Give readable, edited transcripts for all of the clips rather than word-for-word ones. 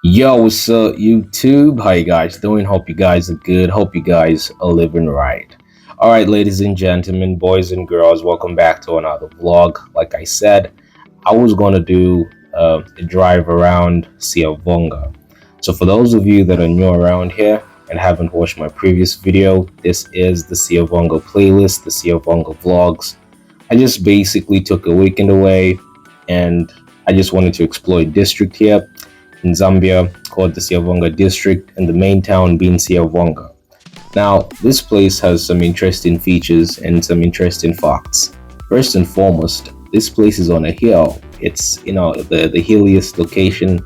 Yo, what's up, YouTube? How you guys doing? Hope you guys are good. Hope you guys are living right. All right, ladies and gentlemen, boys and girls, welcome back to another vlog. Like I said, I was gonna do a drive around Siavonga. So for those of you that are new around here and haven't watched my previous video, this is the Siavonga playlist, the Siavonga vlogs. I just basically took a weekend away and I just wanted to explore a district here in Zambia called the Siavonga district, and the main town being Siavonga. Now, this place has some interesting features and some interesting facts. First and foremost, this place is on a hill. It's the hilliest location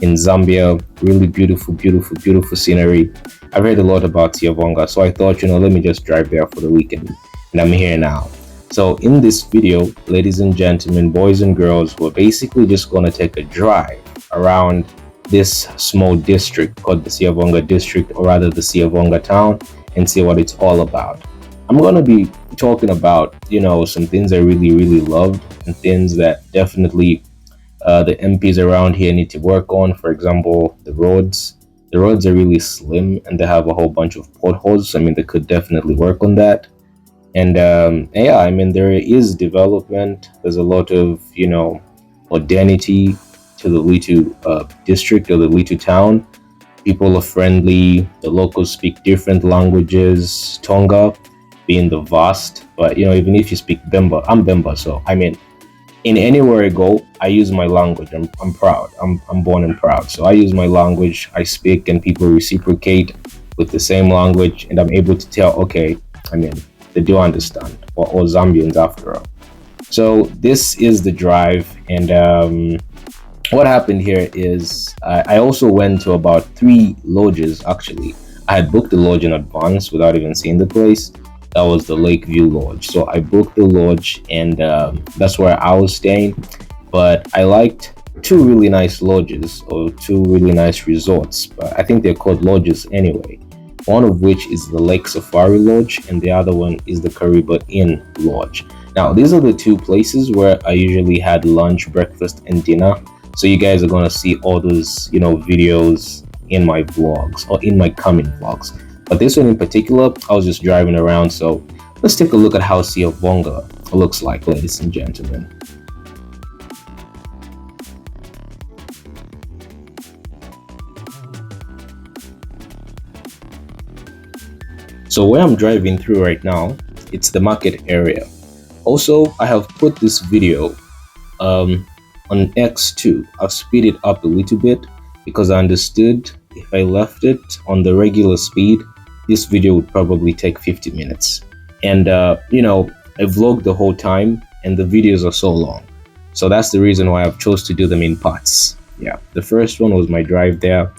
in Zambia. Really beautiful, beautiful, beautiful scenery. I've heard a lot about Siavonga, so I thought, let me just drive there for the weekend, and I'm here now. So in this video, ladies and gentlemen, boys and girls, we're basically just gonna take a drive around this small district called the Siavonga district, or rather the Siavonga town, and see what it's all about. I'm going to be talking about, some things I really, really loved and things that definitely the MPs around here need to work on. For example, the roads. The roads are really slim and they have a whole bunch of potholes. I mean, they could definitely work on that. And yeah, I mean, there is development. There's a lot of, modernity to the Litu district or the Litu town. People are friendly. The locals speak different languages. Tonga being the vast, but even if you speak Bemba, I'm Bemba, so I mean, in anywhere I go, I use my language. I'm proud. I'm born and proud, so I use my language. I speak, and people reciprocate with the same language, and I'm able to tell. Okay, I mean, they do understand. We're all Zambians after all. So this is the drive, and what happened here is I also went to about 3 lodges. Actually, I had booked the lodge in advance without even seeing the place. That was the Lakeview Lodge. So I booked the lodge, and that's where I was staying. But I liked 2 really nice lodges, or 2 really nice resorts. But I think they're called lodges anyway. One of which is the Lake Safari Lodge, and the other one is the Kariba Inn Lodge. Now, these are the 2 places where I usually had lunch, breakfast, and dinner. So you guys are gonna see all those, videos in my vlogs or in my coming vlogs. But this one in particular, I was just driving around. So let's take a look at how Siavonga looks like, ladies and gentlemen. So where I'm driving through right now, it's the market area. Also, I have put this video on X2. I've speeded it up a little bit because I understood if I left it on the regular speed, this video would probably take 50 minutes. And, I vlogged the whole time and the videos are so long. So that's the reason why I've chose to do them in parts. Yeah, the first one was my drive there.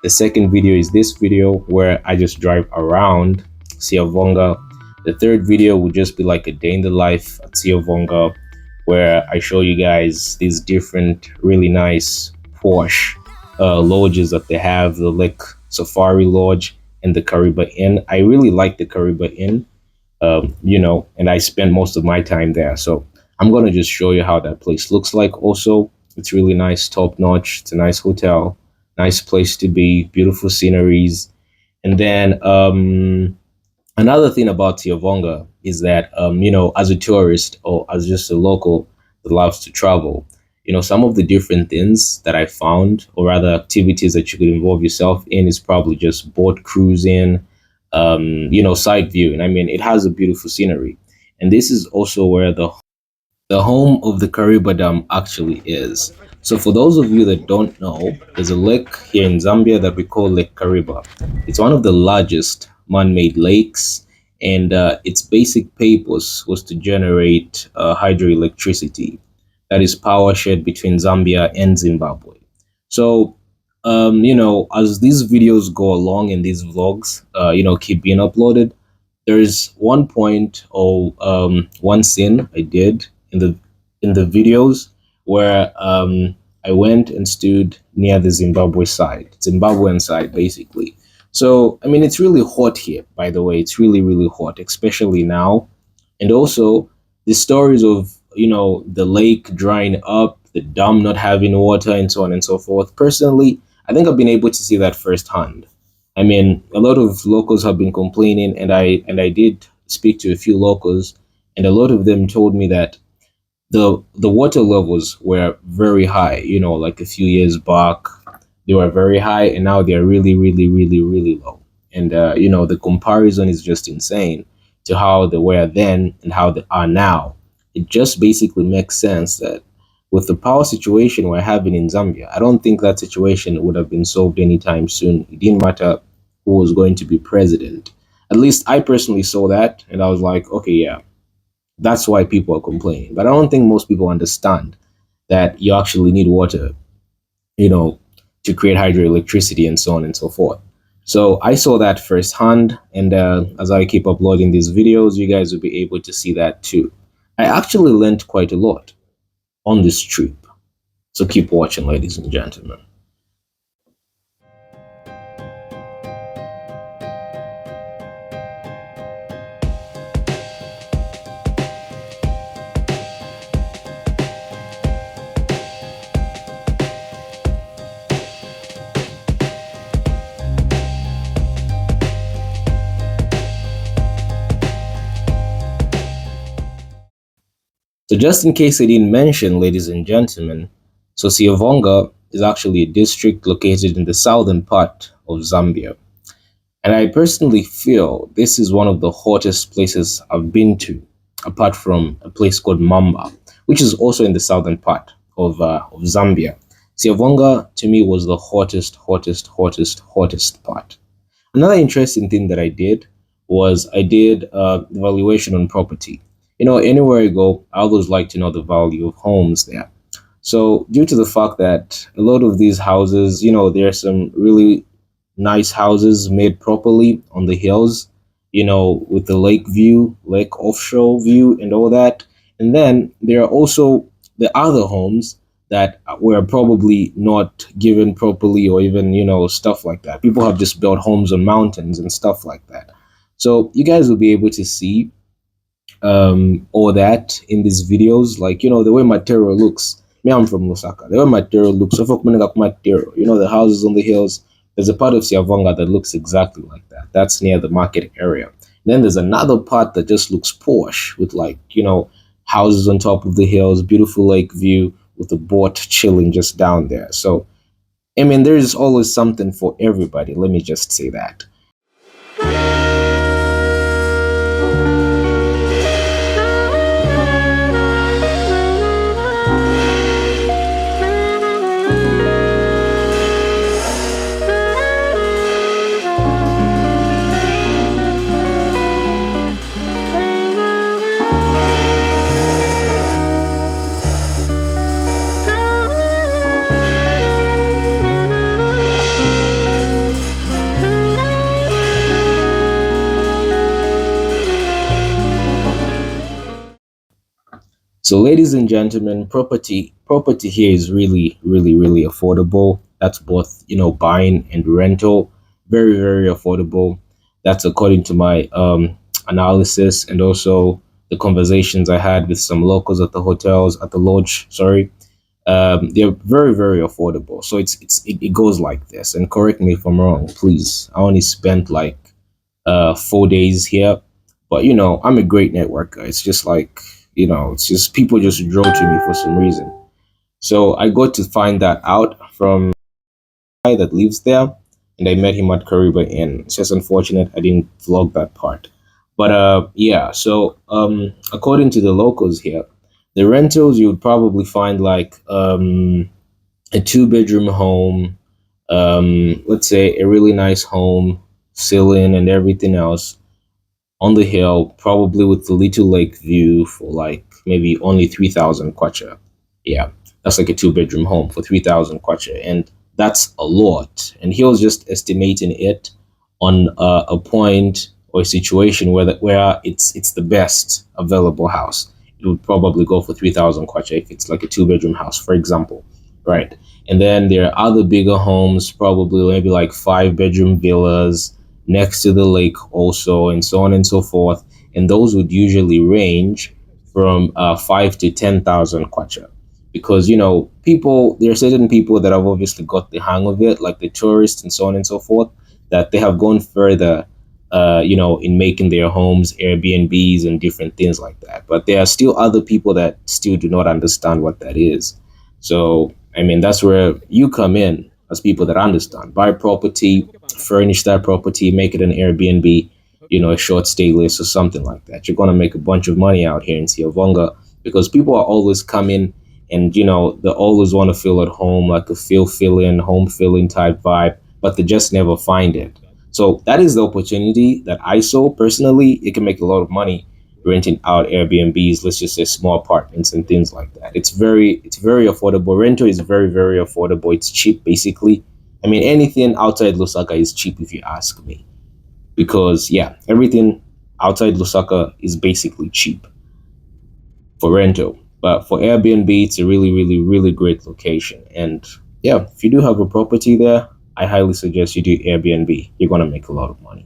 The second video is this video where I just drive around Siavonga. The third video would just be like a day in the life at Siavonga, where I show you guys these different really nice posh lodges that they have, the Lake Safari Lodge and the Kariba Inn. I really like the Kariba Inn, and I spend most of my time there. So I'm going to just show you how that place looks like. Also, it's really nice, top notch. It's a nice hotel, nice place to be, beautiful sceneries. And then another thing about Siavonga is that, as a tourist or as just a local that loves to travel, some of the different things that I found, or rather activities that you could involve yourself in, is probably just boat cruising, sight viewing. I mean, it has a beautiful scenery. And this is also where the home of the Kariba Dam actually is. So for those of you that don't know, there's a lake here in Zambia that we call Lake Kariba. It's one of the largest man-made lakes, and its basic purpose was to generate hydroelectricity, that is power shared between Zambia and Zimbabwe. So as these videos go along and these vlogs keep being uploaded, there's one point or one scene I did in the videos where I went and stood near the Zimbabwean side basically. So, I mean, it's really hot here, by the way. It's really, really hot, especially now. And also, the stories of, the lake drying up, the dam not having water, and so on and so forth. Personally, I think I've been able to see that firsthand. I mean, a lot of locals have been complaining, and I did speak to a few locals, and a lot of them told me that the water levels were very high. You know, like a few years back, they were very high, and now they're really, really, really, really low. And you know, the comparison is just insane to how they were then and how they are now. It just basically makes sense that with the power situation we're having in Zambia, I don't think that situation would have been solved anytime soon. It didn't matter who was going to be president. At least I personally saw that, and I was like, okay, yeah, that's why people are complaining. But I don't think most people understand that you actually need water, you know, to create hydroelectricity and so on and so forth. So I saw that firsthand, and as I keep uploading these videos, you guys will be able to see that too. I actually learned quite a lot on this trip. So keep watching, ladies and gentlemen. So just in case I didn't mention, ladies and gentlemen, so Siavonga is actually a district located in the southern part of Zambia. And I personally feel this is one of the hottest places I've been to, apart from a place called Mamba, which is also in the southern part of Zambia. Siavonga to me was the hottest part. Another interesting thing that I did was I did evaluation on property. You know, anywhere I go, I always like to know the value of homes there. So, due to the fact that a lot of these houses, you know, there are some really nice houses made properly on the hills, you know, with the lake view, lake offshore view, and all that. And then there are also the other homes that were probably not given properly, or even, you know, stuff like that. People have just built homes on mountains and stuff like that. So, you guys will be able to see all that in these videos, like, you know, the way material looks. Me, I'm from Lusaka. The way material looks, so material, you know, the houses on the hills. There's a part of Siavonga that looks exactly like that. That's near the market area. Then there's another part that just looks posh with, like, you know, houses on top of the hills, beautiful lake view with a boat chilling just down there. So I mean, there's always something for everybody. Let me just say that. So, ladies and gentlemen, property here is really, really, really affordable. That's both, you know, buying and rental. Very, very affordable. That's according to my analysis, and also the conversations I had with some locals at the hotels, at the lodge. Sorry, they're very, very affordable. So it goes like this. And correct me if I'm wrong, please. I only spent like 4 days here, but you know, I'm a great networker. It's just like, you know, it's just people just draw to me for some reason. So I got to find that out from a guy that lives there, and I met him at Kariba Inn. It's just unfortunate I didn't vlog that part. But yeah, so according to the locals here, the rentals you would probably find like a two-bedroom home, let's say a really nice home, ceiling and everything else on the hill, probably with the little lake view for like maybe only 3,000 kwacha. Yeah, that's like a two-bedroom home for 3,000 kwacha, and that's a lot. And he was just estimating it on a point or a situation where it's the best available house. It would probably go for 3,000 kwacha if it's like a two-bedroom house, for example, right? And then there are other bigger homes, probably maybe like five-bedroom villas next to the lake also, and so on and so forth. And those would usually range from 5 to 10,000 kwacha, because people, there are certain people that have obviously got the hang of it, like the tourists and so on and so forth, that they have gone further, in making their homes Airbnbs and different things like that. But there are still other people that still do not understand what that is. So I mean, that's where you come in, as people that understand. Buy property, furnish that property, make it an Airbnb, a short stay list or something like that. You're gonna make a bunch of money out here in Siavonga, because people are always coming, and they always want to feel at home, like a feel feeling, home feeling type vibe, but they just never find it. So that is the opportunity that I saw personally. It can make a lot of money renting out Airbnbs, let's just say small apartments and things like that. It's very affordable. Rental is very, very affordable. It's cheap basically. I mean, anything outside Lusaka is cheap if you ask me. Because yeah, everything outside Lusaka is basically cheap for rental. But for Airbnb, it's a really, really, really great location. And yeah, if you do have a property there, I highly suggest you do Airbnb. You're gonna make a lot of money.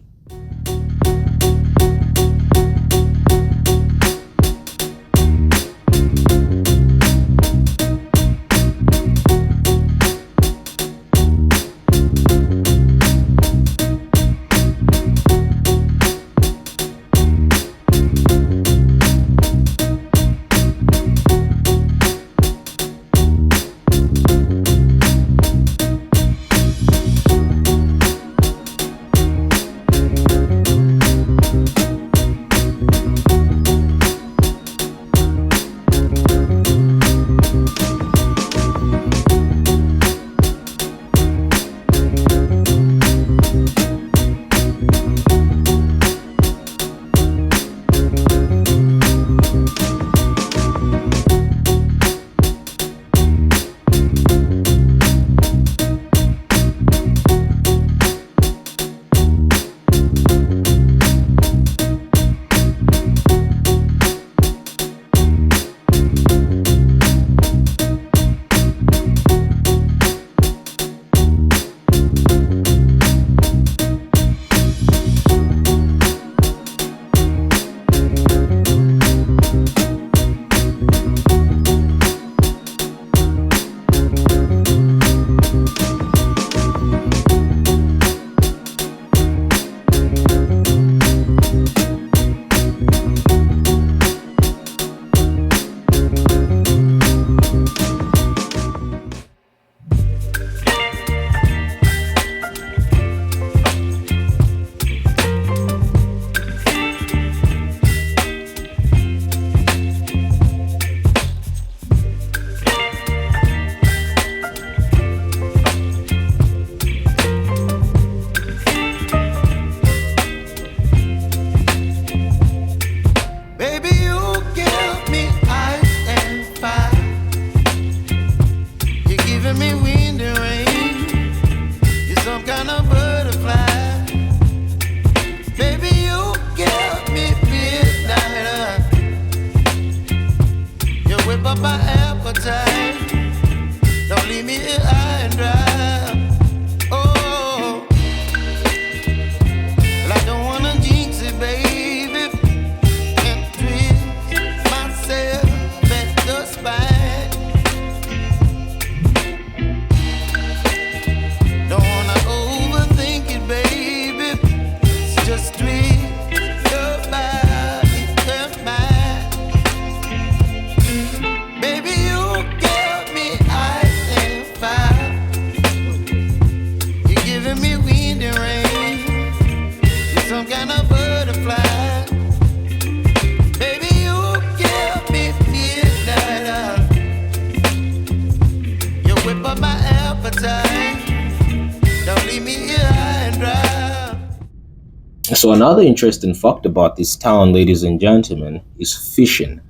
So another interesting fact about this town, ladies and gentlemen, is fishing.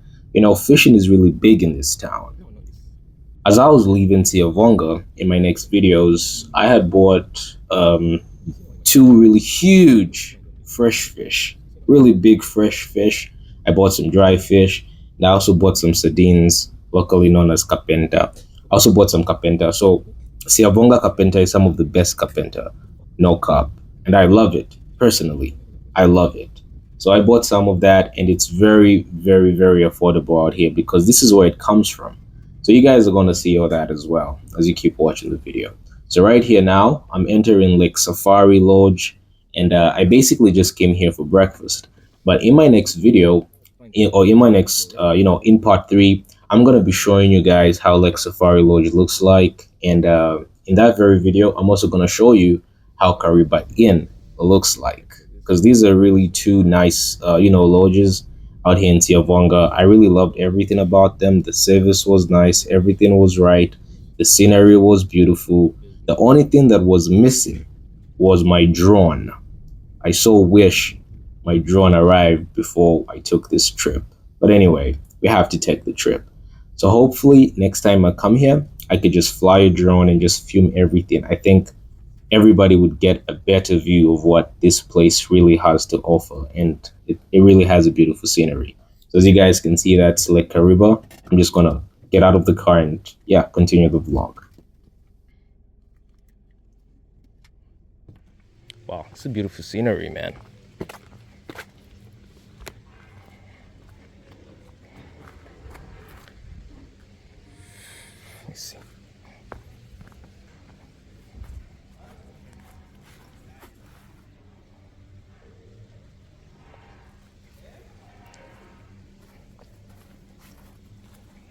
Fishing is really big in this town. As I was leaving Siavonga in my next videos, I had bought two really huge fresh fish, really big fresh fish. I bought some dry fish, and I also bought some sardines, locally known as kapenta. I also bought some kapenta. So Siavonga kapenta is some of the best kapenta, no cap, and I love it personally. I love it. So I bought some of that, and it's very, very, very affordable out here because this is where it comes from. So you guys are going to see all that as well as you keep watching the video. So right here now, I'm entering Lake Safari Lodge, and I basically just came here for breakfast. But in my next video, or in my next, in part three, I'm going to be showing you guys how Lake Safari Lodge looks like. And in that very video, I'm also going to show you how Kariba Inn looks like. Because these are really two nice, lodges out here in Siavonga. I really loved everything about them. The service was nice, everything was right, the scenery was beautiful. The only thing that was missing was my drone. I so wish my drone arrived before I took this trip. But anyway, we have to take the trip. So hopefully next time I come here, I could just fly a drone and just film everything. I think everybody would get a better view of what this place really has to offer. And it really has a beautiful scenery. So as you guys can see, that's Lake Kariba. I'm just gonna get out of the car and yeah, continue the vlog. Wow, it's a beautiful scenery, man. Let's see.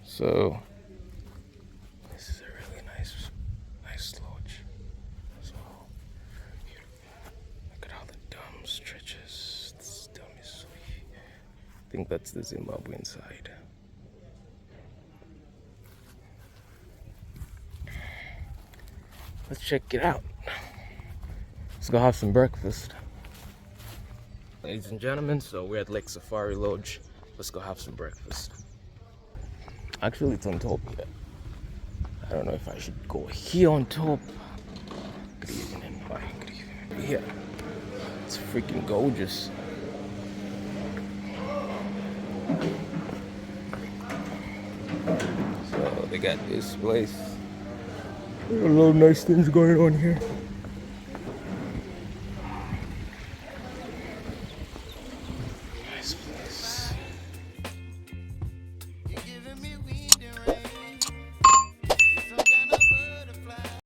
So this is a really nice lodge as well. Beautiful. Look at how the dome stretches. This dome is so huge. I think that's the Zimbabwean side. Let's check it out. Let's go have some breakfast. Ladies and gentlemen, so we're at Lake Safari Lodge. Let's go have some breakfast. Actually, it's on top here. I don't know if I should go here on top. Good evening. Hi, good evening. Here. It's freaking gorgeous. So they got this place. There's a lot of nice things going on here.